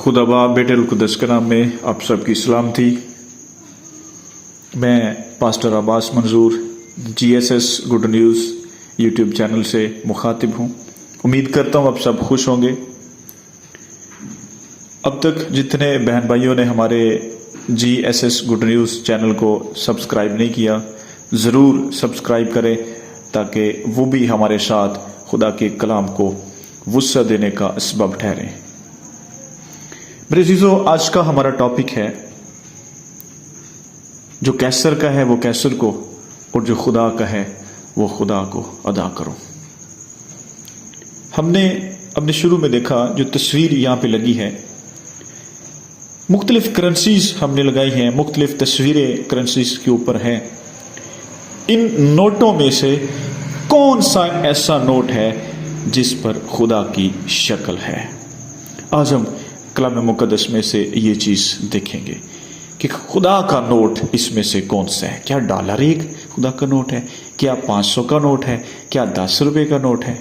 खुदा बाप बेटे अलकुदस के नाम में आप सबकी सलामती। मैं पास्टर अब्बास मंजूर GSS good news YouTube channel से मुखातिब हूँ। उम्मीद करता हूँ आप सब खुश होंगे। अब तक जितने बहन भाइयों ने हमारे GSS गुड न्यूज़ चैनल को सब्सक्राइब नहीं किया, ज़रूर सब्सक्राइब करें ताकि वो भी हमारे साथ खुदा के कलाम को वुस्सा देने का असबाब ठहरे। मेरे अज़ीज़ों, आज का हमारा टॉपिक है जो कैसर का है वो कैसर को, और जो खुदा का है वो खुदा को अदा करो। हमने अपने शुरू में देखा जो तस्वीर यहाँ पे लगी है, मुख्तलिफ करेंसीज हमने लगाई हैं, मुख्तलिफ तस्वीरें करेंसीज के ऊपर हैं। इन नोटों में से कौन सा ऐसा नोट है जिस पर खुदा की शक्ल है? आज हम कलाम मुक़द्दस में से ये चीज़ देखेंगे कि खुदा का नोट इसमें से कौन सा है। क्या डॉलर एक खुदा का नोट है? क्या 500 का नोट है? क्या 10 रुपए का नोट है?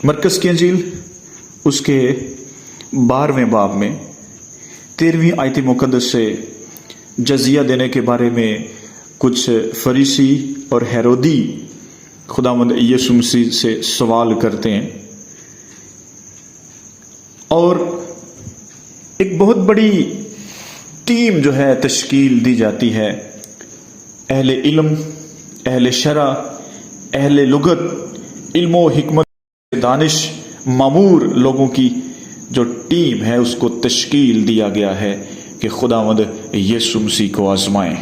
मरकस की अंजील उसके 12वें बाब में 13वीं आयत मुक़द्दस से जजिया देने के बारे में कुछ फरीसी और हेरोदी खुदावंद यीशु मसीह से सवाल करते हैं, और एक बहुत बड़ी टीम जो है तश्कील दी जाती है। अहले इल्म, अहले शरा, अहले लुगत, इल्मो हिकमत, दानिश, मामूर लोगों की जो टीम है उसको तश्कील दिया गया है कि खुदावंद यीशु मसीह को आजमाएं।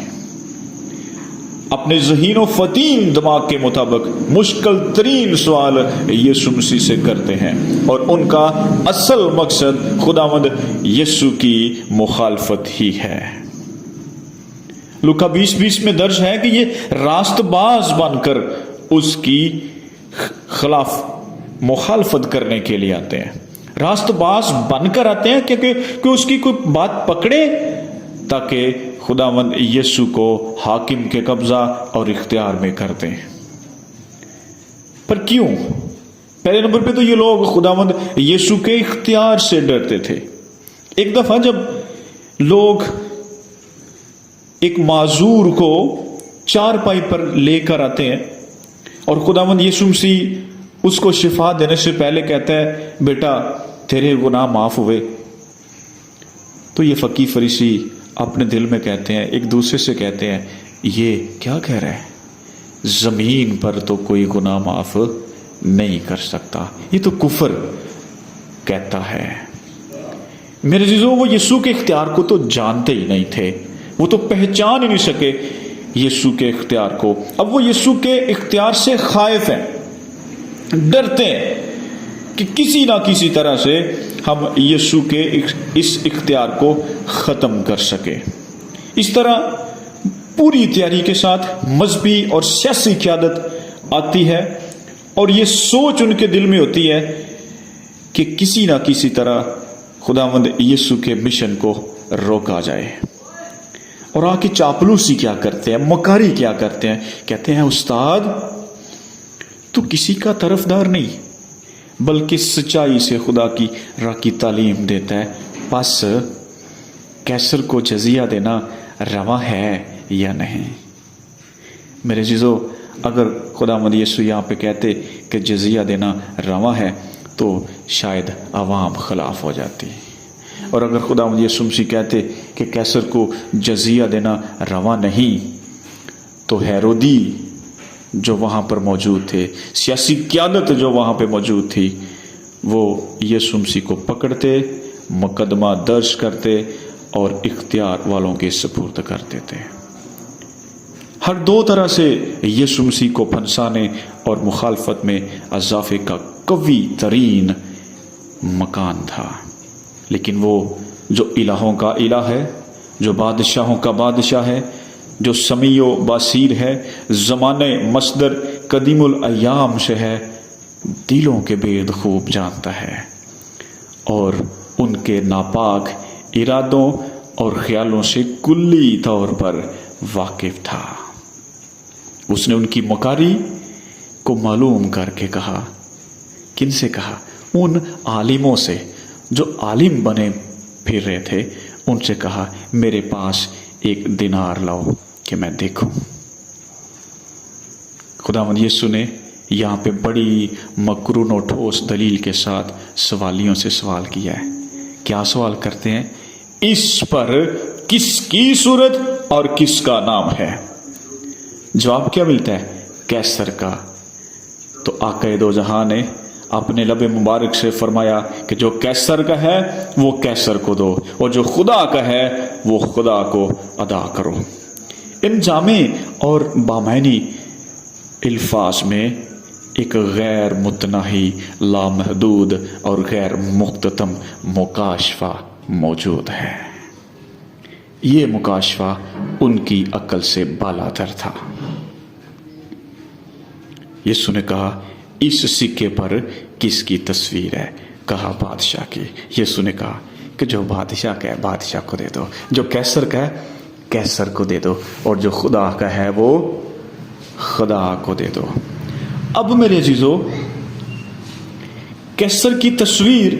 अपने ज़हीनो फतीन दिमाग के मुताबिक मुश्किल तरीन सवाल यीशु मसीह से करते हैं, और उनका असल मकसद खुदावंद यीशु की मुखालफत ही है। लूका 20:20 में दर्ज है कि ये रास्तबाज बनकर उसकी खिलाफ मुखालफत करने के लिए आते हैं। रास्तबाज बनकर आते हैं क्योंकि उसकी कोई बात पकड़े ताकि खुदावंद यीशु को हाकिम के कब्जा और इख्तियार में कर दें। पर क्यों? पहले नंबर पे तो ये लोग खुदावंद यीशु के इख्तियार से डरते थे। एक दफा जब लोग एक माजूर को चारपाई पर लेकर आते हैं और खुदावंद यीशु मसीह उसको शिफा देने से पहले कहता है, बेटा तेरे गुनाह माफ हुए। तो ये फकीर फरीसी अपने दिल में कहते हैं, एक दूसरे से कहते हैं, ये क्या कह रहा है? जमीन पर तो कोई गुनाह माफ नहीं कर सकता, ये तो कुफर कहता है। मेरे अज़ीज़ों, वो यीशु के इख्तियार को तो जानते ही नहीं थे, वो तो पहचान ही नहीं सके यीशु के इख्तियार को। अब वो यीशु के इख्तियार से खाइफ हैं, डरते हैं कि किसी ना किसी तरह से हम यीशु के इस इख्तियार को ख़त्म कर सके। इस तरह पूरी तैयारी के साथ मजहबी और सियासी क़यादत आती है, और ये सोच उनके दिल में होती है कि किसी ना किसी तरह खुदावंद यीशु के मिशन को रोका जाए। और आके चापलूसी क्या करते हैं, मकारी क्या करते हैं? कहते हैं, उस्ताद तू किसी का तरफदार नहीं बल्कि सच्चाई से खुदा की राह की तालीम देता है, बस कैसर को जजिया देना रवा है या नहीं? मेरे अज़ीज़ों, अगर खुदावंद यीशु यहाँ पे कहते कि जजिया देना रवा है तो शायद अवाम खिलाफ हो जाती, और अगर खुदावंद यीशु मसीह कहते कि कैसर को जजिया देना रवा नहीं तो हेरोदी जो वहाँ पर मौजूद थे, सियासी क़यादत जो वहाँ पे मौजूद थी, वो यीशु मसीह को पकड़ते, मुकदमा दर्ज करते और इख्तियार वालों के सुपुर्द कर देते। हर दो तरह से यीशु मसीह को फंसाने और मुखालफत में अज़ाफ़े का कवी तरीन मकान था। लेकिन वो जो इलाहों का इलाह है, जो बादशाहों का बादशाह है, जो समीयो बासीर है, ज़माने मसदर कदीमुल अय्याम से है, दिलों के भेद खूब जानता है और उनके नापाक इरादों और ख्यालों से कुल्ली तौर पर वाकिफ था। उसने उनकी मकारी को मालूम करके कहा, किनसे कहा? उन आलिमों से जो आलिम बने फिर रहे थे उनसे कहा, मेरे पास एक दिनार लाओ कि मैं देखूं। खुदावंद यीशु ने यहाँ पे बड़ी मकरून और ठोस दलील के साथ सवालियों से सवाल किया है। क्या सवाल करते हैं? इस पर किसकी सूरत और किसका नाम है? जवाब क्या मिलता है? कैसर का। तो आका दो जहां ने अपने लबे मुबारक से फरमाया कि जो कैसर का है वो कैसर को दो, और जो खुदा का है वो खुदा को अदा करो। इन जामे और बामैनी अल्फाज में एक गैर मुतनाही, लामहदूद और गैर मुख्ततम मुकाशफा मौजूद है। ये मुकाशफा उनकी अक्ल से बालातर था। यीशु ने कहा, इस सिक्के पर किसकी तस्वीर है? कहा, बादशाह की। यीशु ने कहा कि जो बादशाह का है बादशाह को दे दो, जो कैसर का है कैसर को दे दो, और जो खुदा का है वो खुदा को दे दो। अब मेरे अजीजों, कैसर की तस्वीर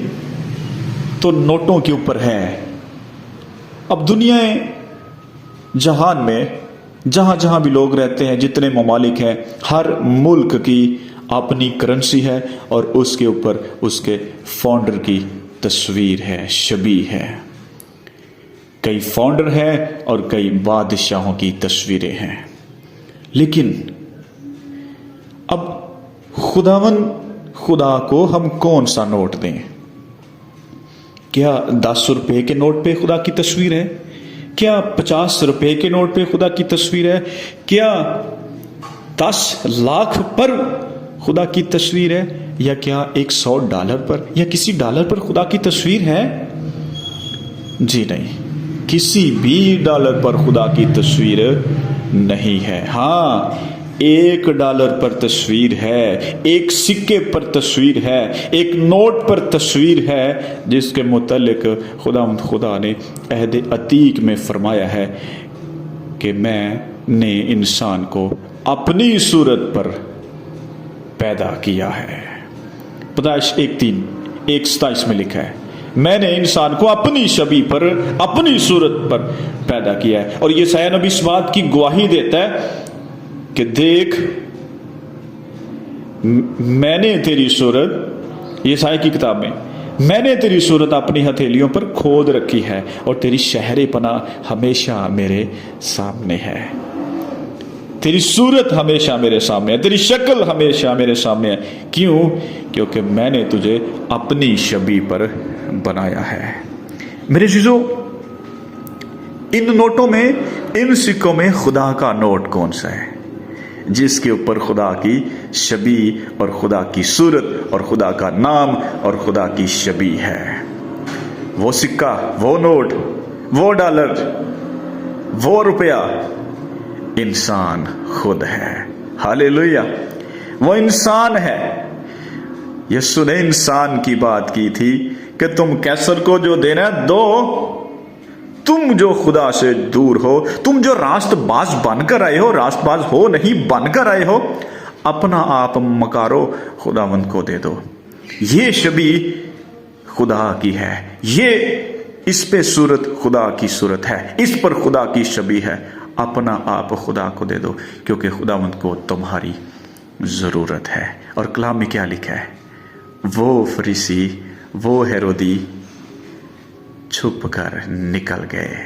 तो नोटों के ऊपर है। अब दुनिया जहान में जहां जहां भी लोग रहते हैं, जितने ममालिक हैं, हर मुल्क की अपनी करेंसी है और उसके ऊपर उसके फाउंडर की तस्वीर है, शबी है। कई फाउंडर हैं और कई बादशाहों की तस्वीरें हैं। लेकिन अब खुदा को हम कौन सा नोट दें? क्या 10 रुपए के नोट पे खुदा की तस्वीर है? क्या 50 रुपए के नोट पे खुदा की तस्वीर है? क्या 10 लाख पर खुदा की तस्वीर है? या क्या $100 पर या किसी डॉलर पर खुदा की तस्वीर है? जी नहीं, किसी भी डॉलर पर खुदा की तस्वीर नहीं है। हाँ, $1 पर तस्वीर है, एक सिक्के पर तस्वीर है, एक नोट पर तस्वीर है, जिसके मुतल्लिक खुदा ने अहद अतीक में फरमाया है कि मैंने इंसान को अपनी सूरत पर पैदा किया है। पैदाइश 1:3, 1:27 में लिखा है, मैंने इंसान को अपनी छवि पर, अपनी सूरत पर पैदा किया है। और ये यशायाह नबी इस बात की गवाही देता है कि देख, मैंने तेरी सूरत, यशायाह की किताब में, मैंने तेरी सूरत अपनी हथेलियों पर खोद रखी है और तेरी शहरे पनाह हमेशा मेरे सामने है। तेरी सूरत हमेशा मेरे सामने है, तेरी शक्ल हमेशा मेरे सामने है। क्यों? क्योंकि मैंने तुझे अपनी छवि पर बनाया है। मेरे चीजों, इन नोटों में, इन सिक्कों में खुदा का नोट कौन सा है जिसके ऊपर खुदा की छवि और खुदा की सूरत और खुदा का नाम और खुदा की छवि है? वो सिक्का, वो नोट, वो डॉलर, वो रुपया इंसान खुद है। हालेलुया, वो इंसान है। यीशु ने इंसान की बात की थी कि तुम कैसर को जो देना दो, तुम जो खुदा से दूर हो, तुम जो रास्तबाज बनकर आए हो, रास्तबाज हो नहीं बनकर आए हो, अपना आप मकारो, खुदावंद को दे दो। ये छवि खुदा की है, ये इस पे सूरत खुदा की सूरत है, इस पर खुदा की छवि है। अपना आप खुदा को दे दो, क्योंकि खुदावंद को तुम्हारी जरूरत है। और कलाम में क्या लिखा है? वो फरीसी, वो हेरोदी छुप कर निकल गए।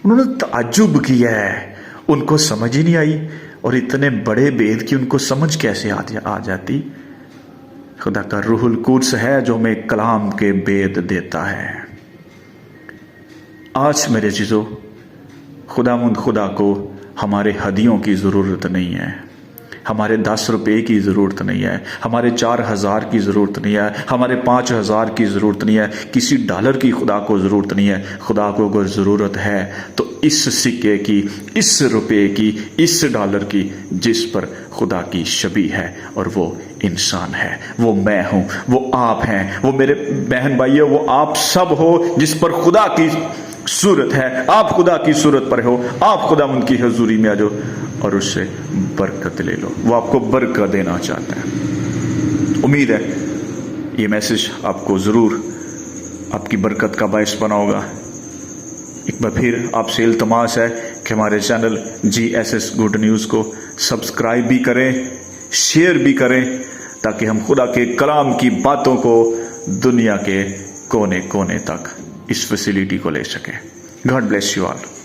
उन्होंने ताज्जुब किया है, उनको समझ ही नहीं आई। और इतने बड़े भेद की उनको समझ कैसे आ जाती? खुदा का रूहुल कुद्स है जो हमें कलाम के भेद देता है। आज मेरे चीजों, खुदा को हमारे हदियों की ज़रूरत नहीं है, हमारे 10 रुपए की ज़रूरत नहीं है, हमारे 4000 की ज़रूरत नहीं है, हमारे 5000 की ज़रूरत नहीं है, किसी डॉलर की खुदा को ज़रूरत नहीं है। खुदा को अगर ज़रूरत है तो इस सिक्के की, इस रुपए की, इस डॉलर की, जिस पर खुदा की छवि है, और वो इंसान है। वो मैं हूँ, वो आप हैं, वो मेरे बहन भाई है, वो आप सब हो जिस पर खुदा की सूरत है। आप खुदा की सूरत पर हो, आप खुदा उनकी हजूरी में आ जाओ और उससे बरकत ले लो। वो आपको बरकत देना चाहता है। उम्मीद है ये मैसेज आपको ज़रूर آپ کی برکت کا باعث بنا ہوگا۔ ایک بار پھر آپ سے التماس ہے کہ ہمارے چینل GSS گڈ نیوز کو سبسکرائب بھی کریں، شیئر بھی کریں، تاکہ ہم خدا کے کلام کی باتوں کو دنیا کے کونے کونے تک اس فیسلٹی کو لے سکیں۔ God bless you all.